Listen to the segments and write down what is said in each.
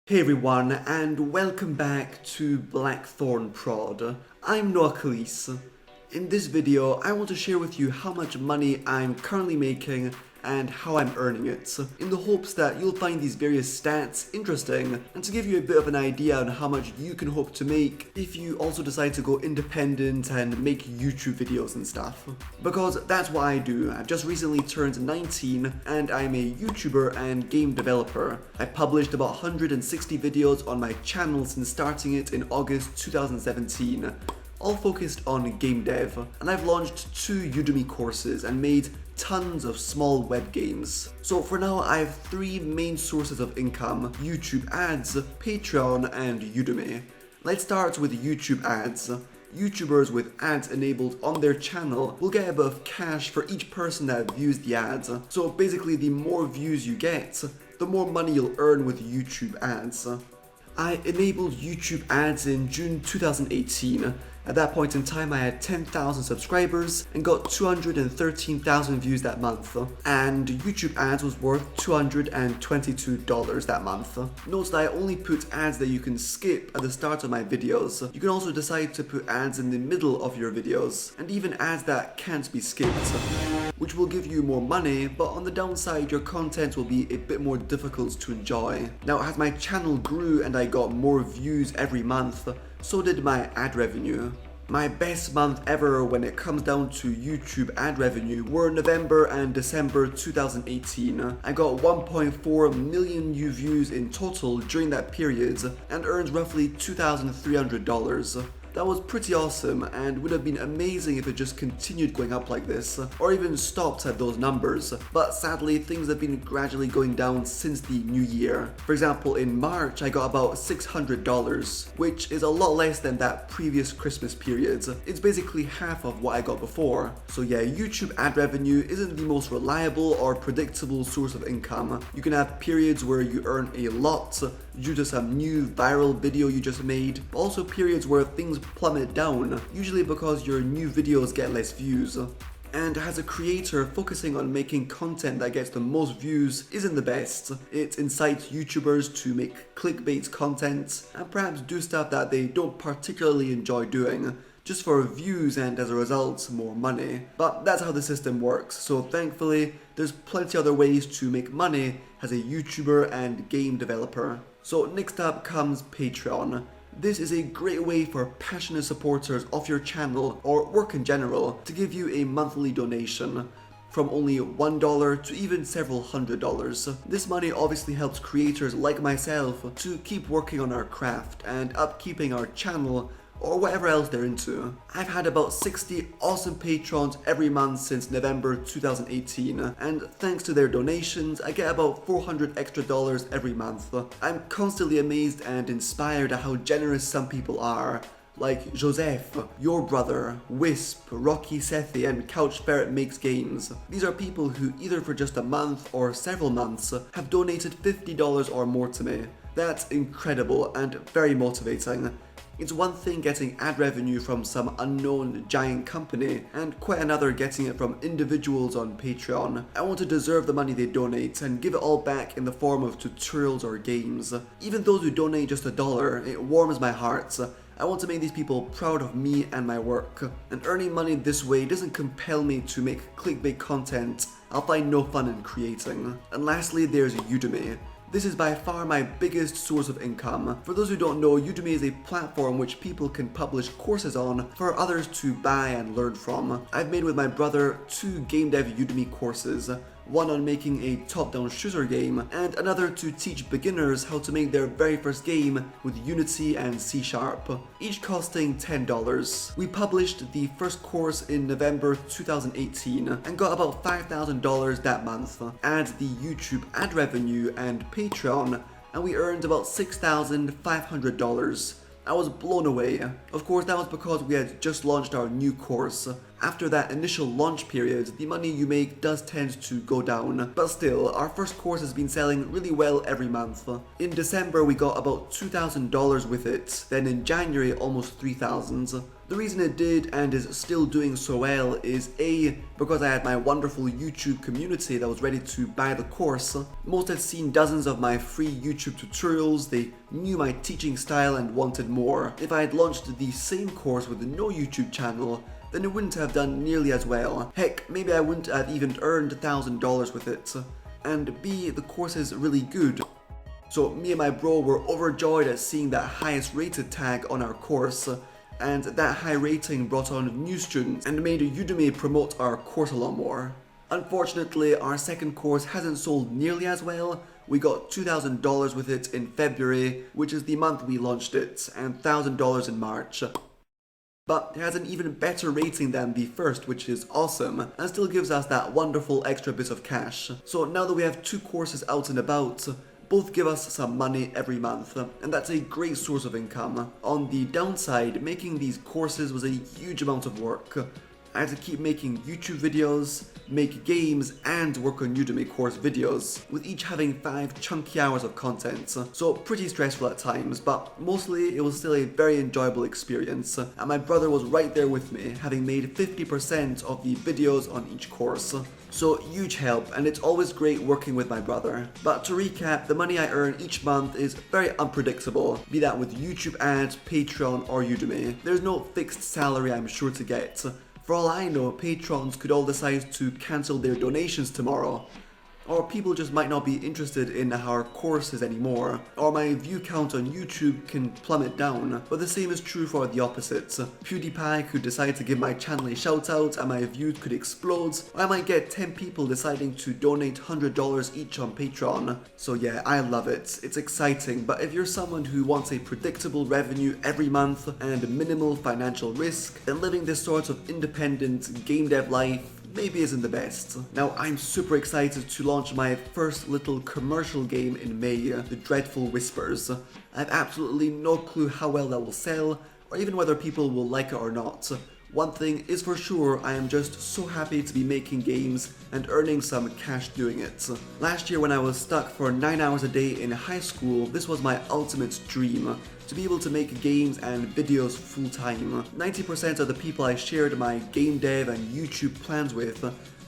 Hey everyone, and welcome back to Blackthornprod. I'm Noah Khalees. In this video, I want to share with you how much money I'm currently making and how I'm earning it, in the hopes that you'll find these various stats interesting and to give you a bit of an idea on how much you can hope to make if you also decide to go independent and make YouTube videos and stuff. Because that's what I do. I've just recently turned 19 and I'm a YouTuber and game developer. I published about 160 videos on my channel since starting it in August 2017. All focused on game dev, and I've launched 2 Udemy courses and made tons of small web games. So for now I have 3 main sources of income: YouTube ads, Patreon, and Udemy. Let's start with YouTube ads. YouTubers with ads enabled on their channel will get a bit of cash for each person that views the ads. So basically, the more views you get, the more money you'll earn with YouTube ads. I enabled YouTube ads in June 2018. At that point in time, I had 10,000 subscribers and got 213,000 views that month. And YouTube ads was worth $222 that month. Note that I only put ads that you can skip at the start of my videos. You can also decide to put ads in the middle of your videos, and even ads that can't be skipped, which will give you more money, but on the downside, your content will be a bit more difficult to enjoy. Now, as my channel grew and I got more views every month, so did my ad revenue. My best month ever when it comes down to YouTube ad revenue were November and December 2018. I got 1.4 million new views in total during that period and earned roughly $2,300. That was pretty awesome and would have been amazing if it just continued going up like this, or even stopped at those numbers, but sadly things have been gradually going down since the new year. For example, in March I got about $600, which is a lot less than that previous Christmas period. It's basically half of what I got before. So yeah, YouTube ad revenue isn't the most reliable or predictable source of income. You can have periods where you earn a lot due to some new viral video you just made, but also periods where things plummet down, usually because your new videos get less views. And as a creator, focusing on making content that gets the most views isn't the best. It incites YouTubers to make clickbait content and perhaps do stuff that they don't particularly enjoy doing, just for views and as a result, more money. But that's how the system works, so thankfully, there's plenty other ways to make money as a YouTuber and game developer. So next up comes Patreon. This is a great way for passionate supporters of your channel or work in general to give you a monthly donation, from only $1 to even several $100s. This money obviously helps creators like myself to keep working on our craft and upkeeping our channel or whatever else they're into. I've had about 60 awesome patrons every month since November 2018, and thanks to their donations, I get about $400 extra every month. I'm constantly amazed and inspired at how generous some people are, like Joseph, Your Brother, Wisp, Rocky Sethi, and Couch Ferret Makes Games. These are people who either for just a month or several months have donated $50 or more to me. That's incredible and very motivating. It's one thing getting ad revenue from some unknown giant company, and quite another getting it from individuals on Patreon. I want to deserve the money they donate and give it all back in the form of tutorials or games. Even those who donate just $1, it warms my heart. I want to make these people proud of me and my work. And earning money this way doesn't compel me to make clickbait content I'll find no fun in creating. And lastly, there's Udemy. This is by far my biggest source of income. For those who don't know, Udemy is a platform which people can publish courses on for others to buy and learn from. I've made with my brother 2 gameDev Udemy courses, one on making a top-down shooter game, and another to teach beginners how to make their very first game with Unity and C#, each costing $10. We published the first course in November 2018 and got about $5,000 that month. Add the YouTube ad revenue and Patreon, and we earned about $6,500. I was blown away. Of course, that was because we had just launched our new course. After that initial launch period, the money you make does tend to go down, but still, our first course has been selling really well every month. In December we got about $2,000 with it, then in January almost $3,000. The reason it did and is still doing so well is A, because I had my wonderful YouTube community that was ready to buy the course. Most had seen dozens of my free YouTube tutorials, they knew my teaching style and wanted more. If I had launched the same course with no YouTube channel, then it wouldn't have done nearly as well. Heck, maybe I wouldn't have even earned $1,000 with it. And B, the course is really good. So me and my bro were overjoyed at seeing that highest rated tag on our course, and that high rating brought on new students and made Udemy promote our course a lot more. Unfortunately, our second course hasn't sold nearly as well. We got $2,000 with it in February, which is the month we launched it, and $1,000 in March. But it has an even better rating than the first, which is awesome, and still gives us that wonderful extra bit of cash. So now that we have two courses out and about, both give us some money every month, and that's a great source of income. On the downside, making these courses was a huge amount of work. I had to keep making YouTube videos, make games, and work on Udemy course videos, with each having 5 chunky hours of content, so pretty stressful at times, but mostly it was still a very enjoyable experience, and my brother was right there with me, having made 50% of the videos on each course. So huge help, and it's always great working with my brother. But to recap, the money I earn each month is very unpredictable, be that with YouTube ads, Patreon, or Udemy. There's no fixed salary I'm sure to get. For all I know, patrons could all decide to cancel their donations tomorrow. Or people just might not be interested in our courses anymore, or my view count on YouTube can plummet down. But the same is true for the opposite. PewDiePie could decide to give my channel a shout out and my views could explode, or I might get 10 people deciding to donate $100 each on Patreon. So yeah, I love it. It's exciting, but if you're someone who wants a predictable revenue every month and minimal financial risk, then living this sort of independent game dev life maybe isn't the best. Now I'm super excited to launch my first little commercial game in May, The Dreadful Whispers. I have absolutely no clue how well that will sell, or even whether people will like it or not. One thing is for sure, I am just so happy to be making games and earning some cash doing it. Last year when I was stuck for 9 hours a day in high school, this was my ultimate dream. To be able to make games and videos full time. 90% of the people I shared my game dev and YouTube plans with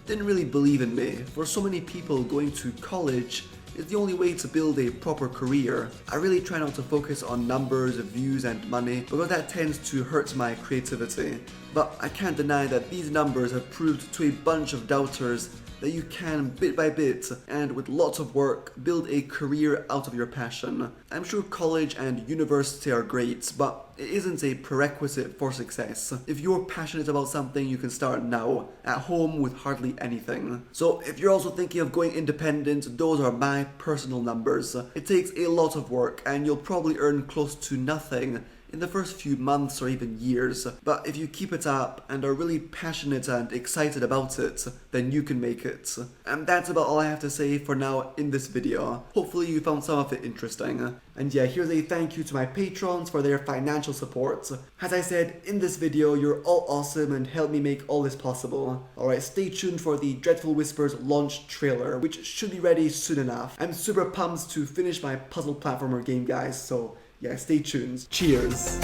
didn't really believe in me. For so many people, going to college is the only way to build a proper career. I really try not to focus on numbers, views and money because that tends to hurt my creativity. But I can't deny that these numbers have proved to a bunch of doubters that you can, bit by bit, and with lots of work, build a career out of your passion. I'm sure college and university are great, but it isn't a prerequisite for success. If you're passionate about something, you can start now, at home with hardly anything. So if you're also thinking of going independent, those are my personal numbers. It takes a lot of work, and you'll probably earn close to nothing in the first few months or even years, but if you keep it up and are really passionate and excited about it, then you can make it. And that's about all I have to say for now in this video. Hopefully you found some of it interesting. And yeah, here's a thank you to my patrons for their financial support. As I said in this video, you're all awesome and helped me make all this possible. Alright, stay tuned for the Dreadful Whispers launch trailer, which should be ready soon enough. I'm super pumped to finish my puzzle platformer game, guys, so yeah, stay tuned. Cheers!